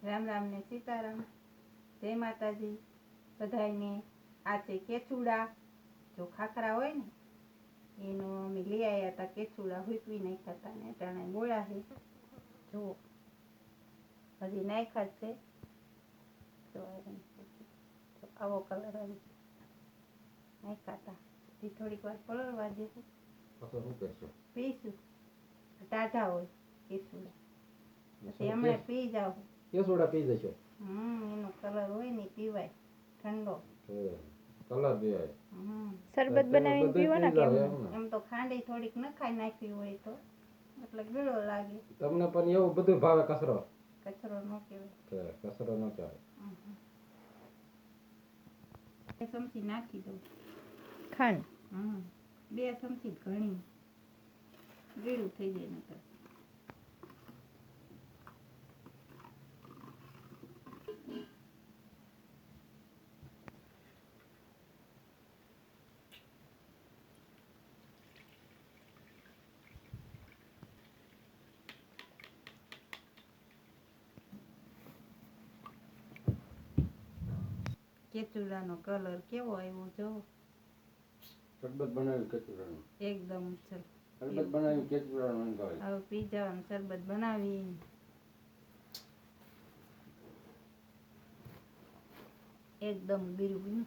રામ રામ ને સીતારામ, જય માતાજી બધાયને। આ છે કેસુડા, જો ખાખરા હોય ને એનો અમે લઈ આવ્યા હતા કેસુડા, હુકવી નાખ્યા હતા ને અટાણે ગોળા છે। જો હજી નાખ્યા જ છે, જો આવો કલર આવી નાખ્યા હતા, હજી થોડીક વાર પલળવા દેશું પીશું। ટાઢા હોય કેસુડા, પછી હમણાં પી જાવ કેસુડા પી જશો। એનો કલર હોય ને પીવાય, ઠંડો કલર પીવાય। શરબત બનાવીને પીવો ને કેમ? એમ તો ખાંડી થોડીક નખાઈ નાખી હોય તો એટલે ગળો લાગે તમને, પણ એવું બધું ભાવે કચરો? કચરો ન કહેવાય, કચરો ન કહેવાય। બે ચમચી નાખી દઉં ખાંડ, 2 ચમચી ઘણી, ગળું થઈ જાય નકર। કેસુડાનો કલર કેવો આવ્યો જો। શરબત બનાવ્યું કેસુડાનું, એકદમ શરબત બનાવ્યું કેસુડાનું હવે પી જવાનું। શરબત બનાવી એકદમ ગીરું